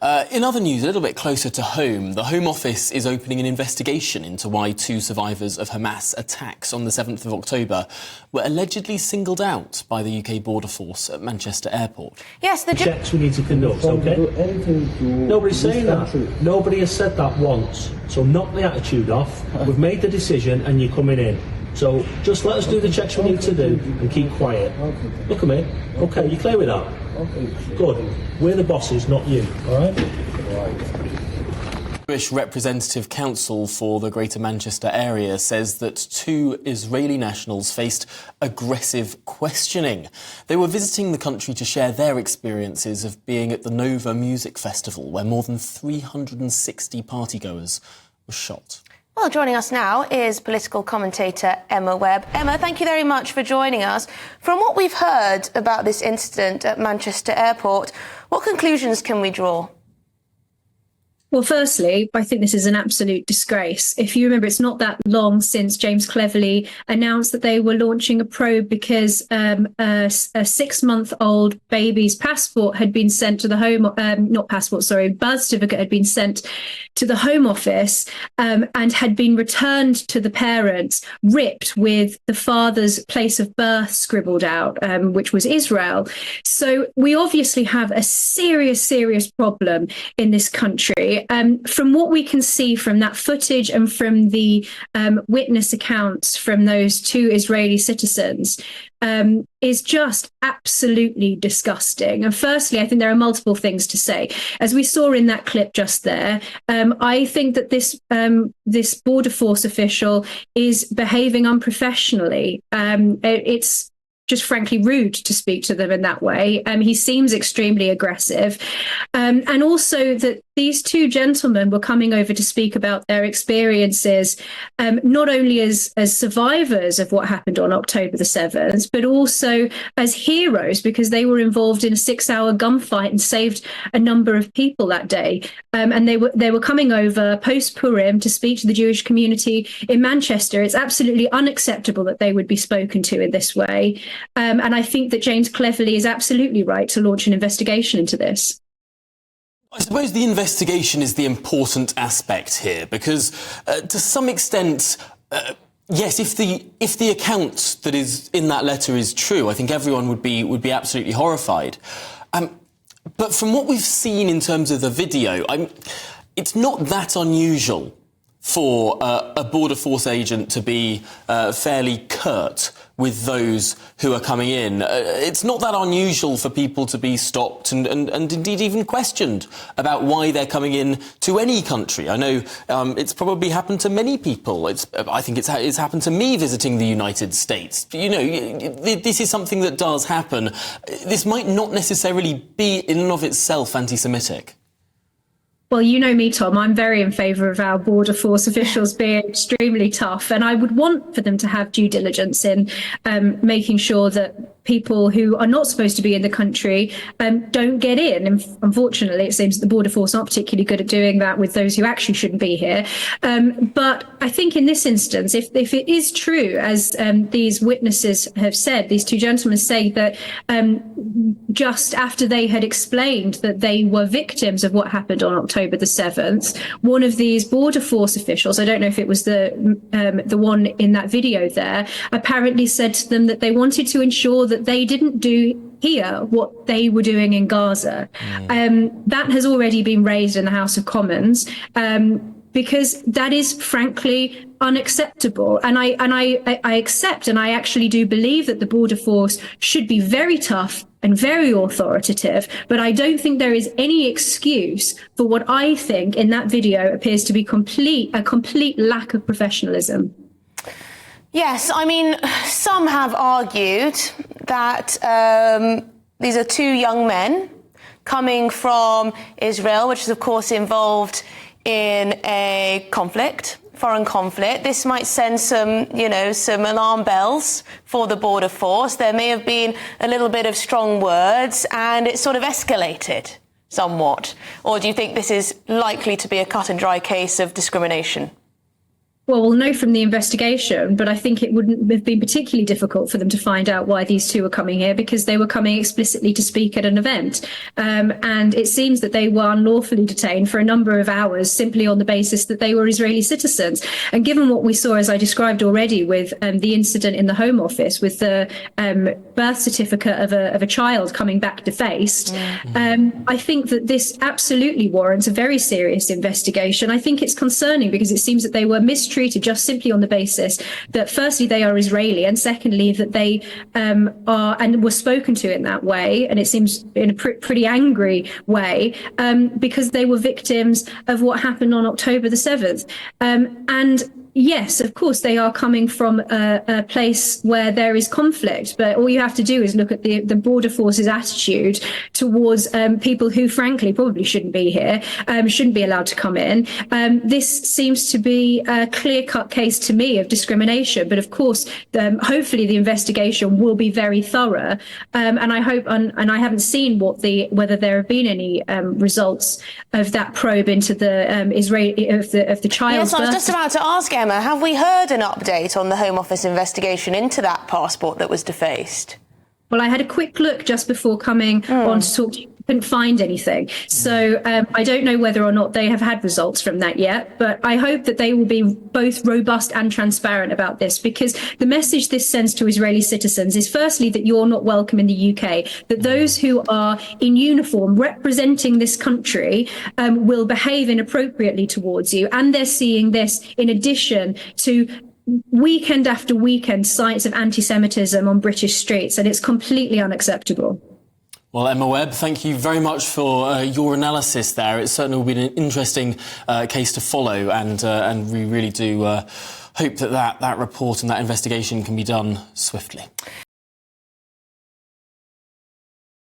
In other news, a little bit closer to home, the Home Office is opening an investigation into why 2 survivors of Hamas attacks on the 7th of October were allegedly singled out by the UK Border Force at Manchester Airport. Yes, the checks we need to conduct, OK? Nobody's saying that. Nobody has said that once. So knock the attitude off. We've made the decision and you're coming in. So just let us do the checks we need to do and keep quiet. Look at me. OK, you clear with that? Good. We're the bosses, not you, all right? Jewish Representative Council for the Greater Manchester area says that 2 Israeli nationals faced aggressive questioning. They were visiting the country to share their experiences of being at the Nova Music Festival, where more than 360 partygoers were shot. Well, joining us now is political commentator Emma Webb. Emma, thank you very much for joining us. From what we've heard about this incident at Manchester Airport, what conclusions can we draw? Well, firstly, I think this is an absolute disgrace. If you remember, it's not that long since James Cleverly announced that they were launching a probe because a 6-month-old baby's passport had been sent to the birth certificate had been sent to the Home Office and had been returned to the parents, ripped with the father's place of birth scribbled out, which was Israel. So we obviously have a serious problem in this country. From what we can see from that footage and from the witness accounts from those 2 Israeli citizens, is just absolutely disgusting. And firstly, I think there are multiple things to say. As we saw in that clip just there, I think that this Border Force official is behaving unprofessionally. It's just frankly rude to speak to them in that way. He seems extremely aggressive. And also that these 2 gentlemen were coming over to speak about their experiences, not only as survivors of what happened on October the 7th, but also as heroes, because they were involved in a 6-hour gunfight and saved a number of people that day. And they were coming over post-Purim to speak to the Jewish community in Manchester. It's absolutely unacceptable that they would be spoken to in this way. And I think that James Cleverly is absolutely right to launch an investigation into this. I suppose the investigation is the important aspect here, because to some extent, yes, if the account that is in that letter is true, I think everyone would be absolutely horrified. But from what we've seen in terms of the video, it's not that unusual for a Border Force agent to be fairly curt with those who are coming in. It's not that unusual for people to be stopped and indeed even questioned about why they're coming in to any country. I know it's probably happened to many people. I think it's happened to me visiting the United States. You know, this is something that does happen. This might not necessarily be in and of itself anti-Semitic. Well, you know me, Tom, I'm very in favour of our Border Force officials being extremely tough, and I would want for them to have due diligence in making sure that people who are not supposed to be in the country don't get in. And unfortunately, it seems that the Border Force aren't particularly good at doing that with those who actually shouldn't be here. But I think in this instance, if it is true, as these witnesses have said, these 2 gentlemen say that just after they had explained that they were victims of what happened on October the 7th, one of these Border Force officials, I don't know if it was the one in that video there, apparently said to them that they wanted to ensure that they didn't do here what they were doing in Gaza. That has already been raised in the House of Commons, because that is frankly unacceptable. And I accept, and I actually do believe that the Border Force should be very tough and very authoritative, but I don't think there is any excuse for what I think in that video appears to be a complete lack of professionalism. Yes, I mean, some have argued that these are 2 young men coming from Israel, which is, of course, involved in a conflict, foreign conflict. This might send some alarm bells for the Border Force. There may have been a little bit of strong words, and it sort of escalated somewhat. Or do you think this is likely to be a cut and dry case of discrimination? Well, we'll know from the investigation, but I think it wouldn't have been particularly difficult for them to find out why these two were coming here, because they were coming explicitly to speak at an event. And it seems that they were unlawfully detained for a number of hours simply on the basis that they were Israeli citizens. And given what we saw, as I described already, with the incident in the Home Office, with the birth certificate of a child coming back defaced, I think that this absolutely warrants a very serious investigation. I think it's concerning because it seems that they were mistreated just simply on the basis that, firstly, they are Israeli, and secondly, that they are and were spoken to in that way, and it seems in a pretty angry way, because they were victims of what happened on October the 7th. And yes, of course, they are coming from a place where there is conflict, but all you have to do is look at the border force's attitude towards people who, frankly, probably shouldn't be here, shouldn't be allowed to come in. This seems to be a clear-cut case to me of discrimination, but of course, hopefully the investigation will be very thorough, and I hope, and I haven't seen whether there have been any results of that probe into the Israeli of the child's Yes, I was birth. just about to ask, Emma, have we heard an update on the Home Office investigation into that passport that was defaced? Well, I had a quick look just before coming on to talk to you. Couldn't find anything. So I don't know whether or not they have had results from that yet, but I hope that they will be both robust and transparent about this, because the message this sends to Israeli citizens is, firstly, that you're not welcome in the UK, that those who are in uniform representing this country will behave inappropriately towards you. And they're seeing this in addition to weekend after weekend sites of anti-Semitism on British streets, and it's completely unacceptable. Well, Emma Webb, thank you very much for your analysis there. It certainly will be an interesting case to follow, and we really do hope that report and that investigation can be done swiftly.